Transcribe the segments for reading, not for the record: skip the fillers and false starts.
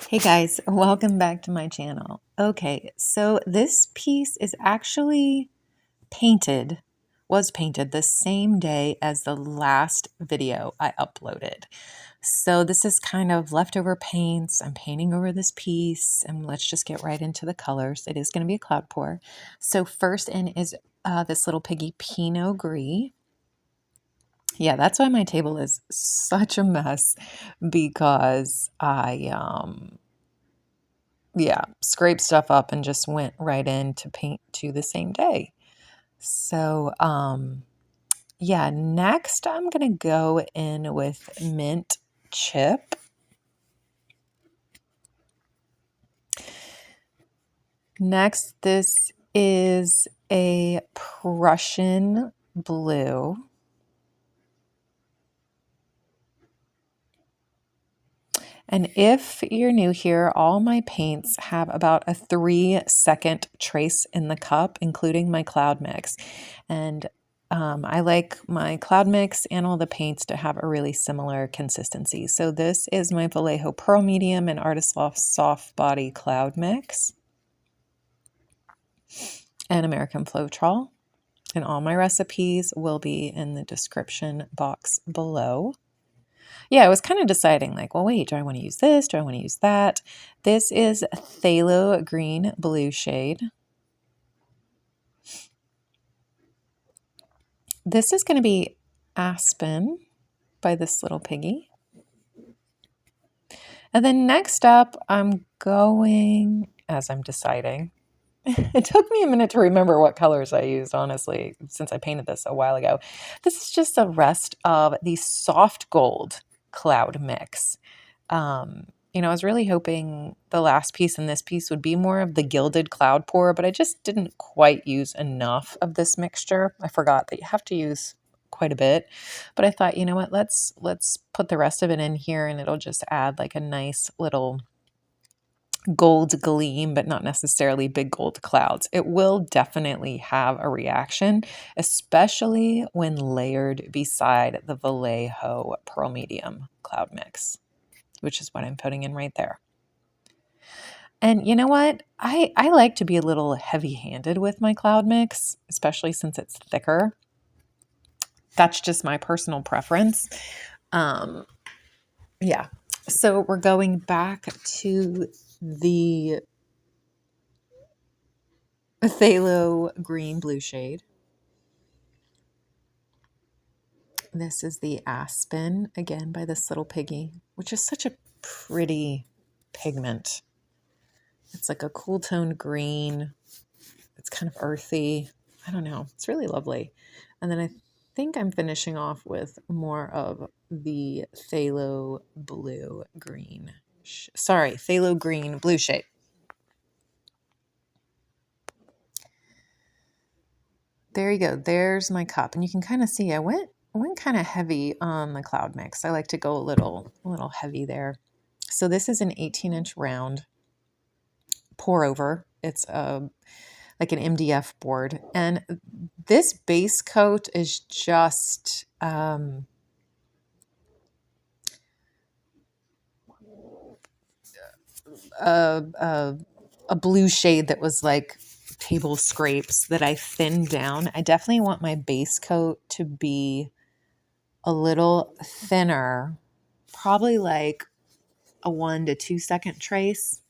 Hey guys, welcome back to my channel. Okay, so this piece is actually was painted the same day as the last video I uploaded. So this is kind of leftover paints. I'm painting over this piece and let's just get right into the colors. It is going to be a cloud pour. So first in is this Little Piggy Pinot Gris. Yeah, that's why my table is such a mess because I scraped stuff up and just went right in to paint to the same day. So, yeah, next I'm going to go in with mint chip. Next, this is a Prussian blue. And if you're new here, all my paints have about a 3-second trace in the cup, including my cloud mix. And I like my cloud mix and all the paints to have a really similar consistency. So this is my Vallejo Pearl Medium and Artist Loft Soft Body Cloud Mix and American Floetrol. And all my recipes will be in the description box below. Yeah, I was kind of deciding like, well, wait, do I want to use this? Do I want to use that? This is Phthalo Green Blue shade. This is going to be Aspen by this Little Piggy. And then next up, I'm going, as I'm deciding, it took me a minute to remember what colors I used, honestly, since I painted this a while ago. This is just the rest of the soft gold cloud mix. I was really hoping the last piece and this piece would be more of the Gilded Cloud pour, but I just didn't quite use enough of this mixture. I forgot that you have to use quite a bit, but I thought, you know what, let's put the rest of it in here and it'll just add like a nice little gold gleam, but not necessarily big gold clouds. It will definitely have a reaction, especially when layered beside the Vallejo Pearl Medium cloud mix, which is what I'm putting in right there. And you know what? I like to be a little heavy-handed with my cloud mix, especially since it's thicker. That's just my personal preference. Yeah. So we're going back to the Phthalo green blue shade. This is the Aspen, again by this Little Piggy, which is such a pretty pigment. It's like a cool toned green. It's kind of earthy. I don't know. It's really lovely. And then I think I'm finishing off with more of the Phthalo blue green. Phthalo green blue shade. There you go. There's my cup. And you can kind of see I went kind of heavy on the cloud mix. I like to go a little heavy there. So this is an 18-inch round pour over. It's like an MDF board. And this base coat is just a blue shade that was like table scrapes that I thinned down. I definitely want my base coat to be a little thinner, probably like a 1 to 2 second trace,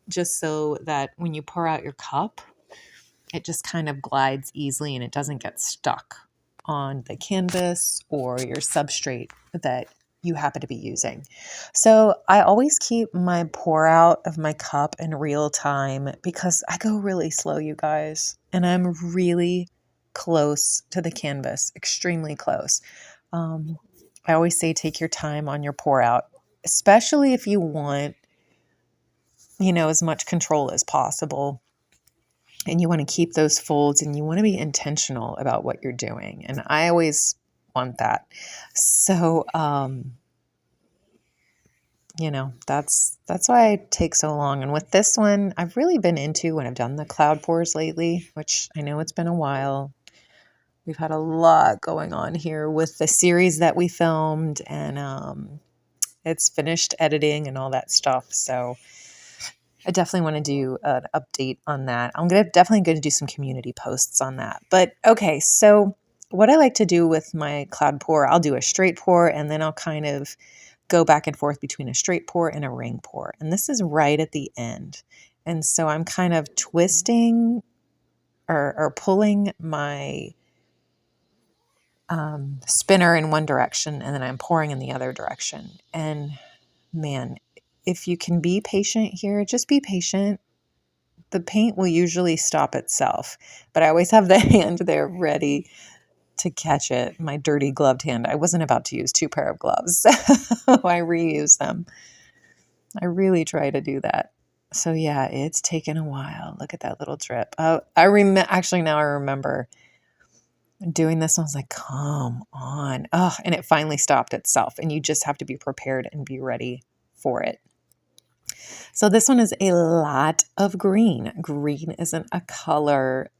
just so that when you pour out your cup, it just kind of glides easily and it doesn't get stuck on the canvas or your substrate that you happen to be using. So I always keep my pour out of my cup in real time because I go really slow, you guys, and I'm really close to the canvas, extremely close. I always say take your time on your pour out, especially if you want, as much control as possible. And you want to keep those folds and you want to be intentional about what you're doing. And I always want that. So, that's why I take so long. And with this one, I've really been into when I've done the cloud pours lately, which I know it's been a while. We've had a lot going on here with the series that we filmed, and it's finished editing and all that stuff. So I definitely want to do an update on that. I'm definitely going to do some community posts on that. But okay, so what I like to do with my cloud pour, I'll do a straight pour and then I'll kind of go back and forth between a straight pour and a ring pour. And this is right at the end. And so I'm kind of twisting or pulling my spinner in one direction and then I'm pouring in the other direction. And man, if you can be patient here, just be patient. The paint will usually stop itself, but I always have the hand there ready to catch it. My dirty gloved hand. I wasn't about to use 2 pair of gloves, so I reuse them. I really try to do that. So yeah, it's taken a while. Look at that little drip. Oh, actually now I remember doing this. And I was like, come on. Oh, and it finally stopped itself. And you just have to be prepared and be ready for it. So this one is a lot of green. Green isn't a color,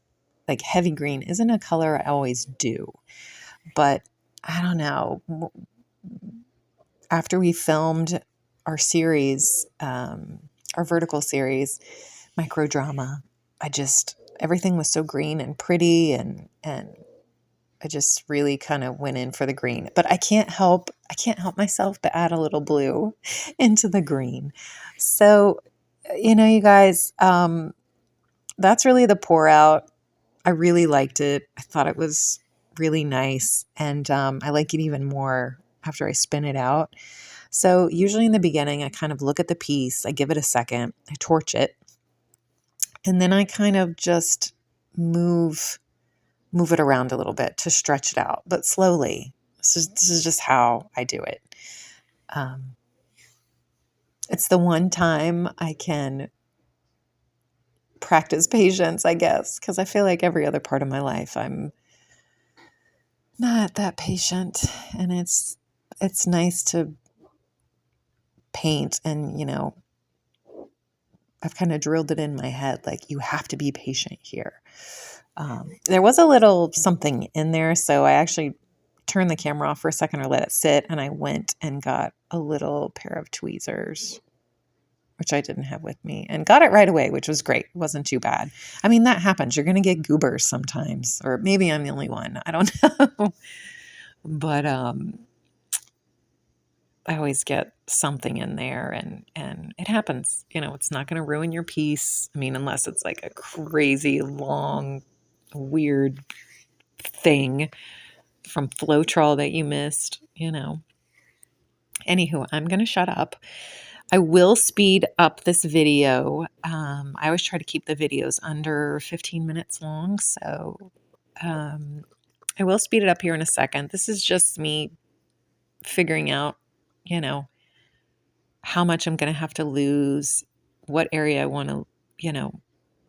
like heavy green isn't a color I always do. But I don't know. After we filmed our series, our vertical series, Microdrama, everything was so green and pretty and I just really kind of went in for the green. But I can't help myself but add a little blue into the green. So, you guys, that's really the pour out. I really liked it. I thought it was really nice. And I like it even more after I spin it out. So usually in the beginning, I kind of look at the piece. I give it a second. I torch it. And then I kind of just move it around a little bit to stretch it out, but slowly. This is just how I do it. It's the one time I can practice patience, I guess, because I feel like every other part of my life I'm not that patient, and it's nice to paint and, I've kind of drilled it in my head, like you have to be patient here. There was a little something in there, so I actually turned the camera off for a second or let it sit, and I went and got a little pair of tweezers, which I didn't have with me, and got it right away, which was great. It wasn't too bad. I mean, that happens. You're going to get goobers sometimes, or maybe I'm the only one. I don't know. But I always get something in there and it happens. It's not going to ruin your piece. I mean, unless it's like a crazy long, weird thing from Floetrol that you missed, Anywho, I'm going to shut up. I will speed up this video. I always try to keep the videos under 15 minutes long. So I will speed it up here in a second. This is just me figuring out, how much I'm going to have to lose, what area I want to,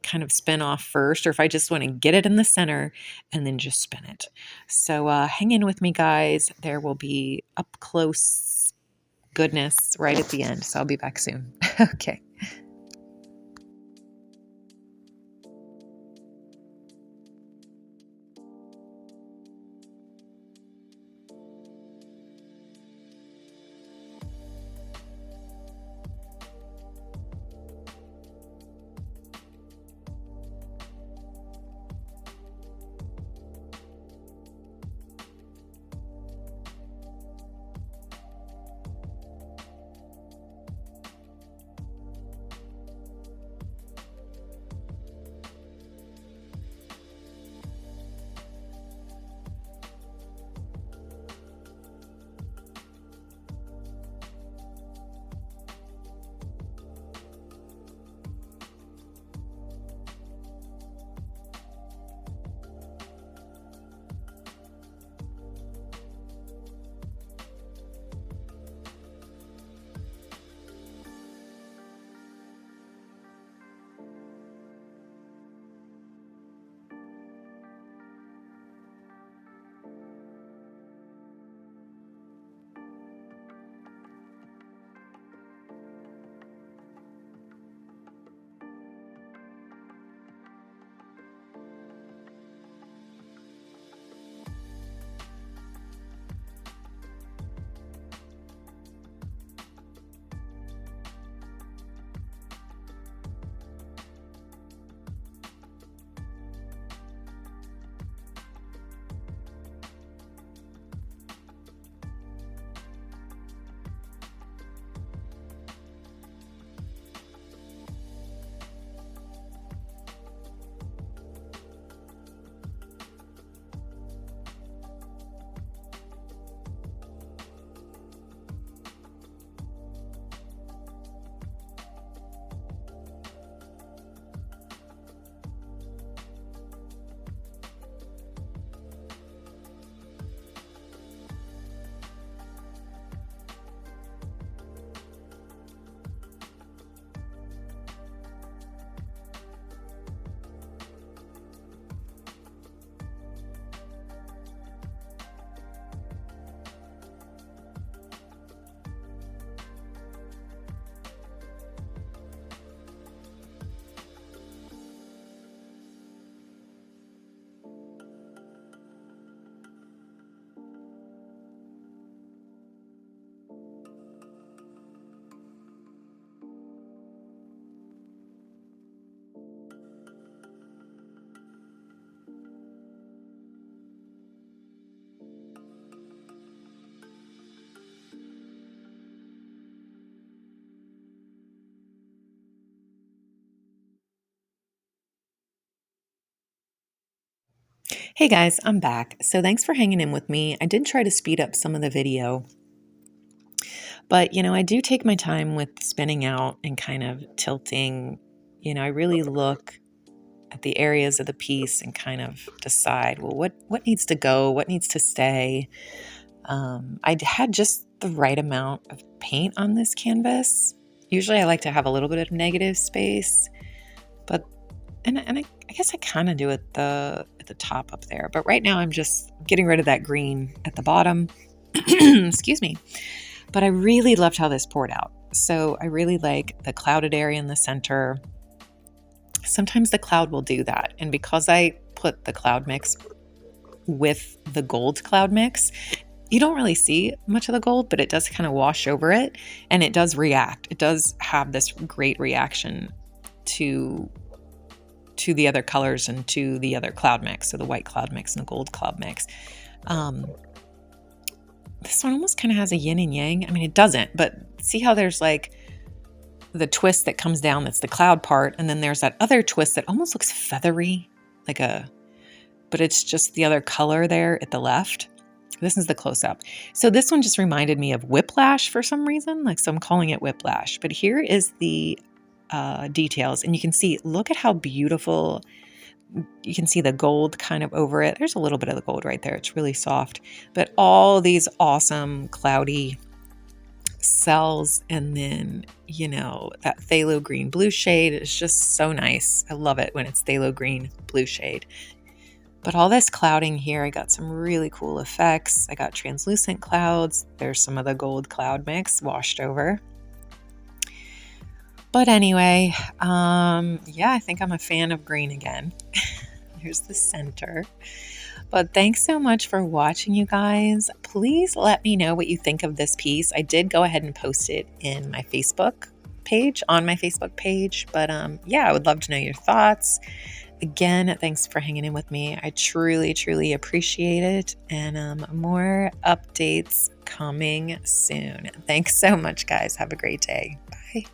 kind of spin off first, or if I just want to get it in the center and then just spin it. So hang in with me, guys. There will be up close goodness right at the end. So I'll be back soon. Okay. Hey guys, I'm back. So thanks for hanging in with me. I did try to speed up some of the video, but I do take my time with spinning out and kind of tilting. I really look at the areas of the piece and kind of decide, well, what needs to go, what needs to stay. I had just the right amount of paint on this canvas. Usually I like to have a little bit of negative space, but I guess I kind of do it at the top up there. But right now I'm just getting rid of that green at the bottom. Excuse me. But I really loved how this poured out. So I really like the clouded area in the center. Sometimes the cloud will do that. And because I put the cloud mix with the gold cloud mix, you don't really see much of the gold, but it does kind of wash over it and it does react. It does have this great reaction to the other colors and to the other cloud mix, so the white cloud mix and the gold cloud mix. This one almost kind of has a yin and yang. I mean, it doesn't, but see how there's like the twist that comes down, that's the cloud part, and then there's that other twist that almost looks feathery, but it's just the other color there at the left. This is the close-up. So this one just reminded me of Whiplash for some reason, so I'm calling it Whiplash. But here is the details, and you can see, look at how beautiful. You can see the gold kind of over it. There's a little bit of the gold right there. It's really soft, but all these awesome cloudy cells, and then that phthalo green blue shade is just so nice. I love it when it's phthalo green blue shade. But all this clouding here, I got some really cool effects. I got translucent clouds. There's some of the gold cloud mix washed over. But anyway, I think I'm a fan of green again. Here's the center. But thanks so much for watching, you guys. Please let me know what you think of this piece. I did go ahead and post it in my Facebook page, But I would love to know your thoughts. Again, thanks for hanging in with me. I truly, truly appreciate it. And more updates coming soon. Thanks so much, guys. Have a great day. Bye.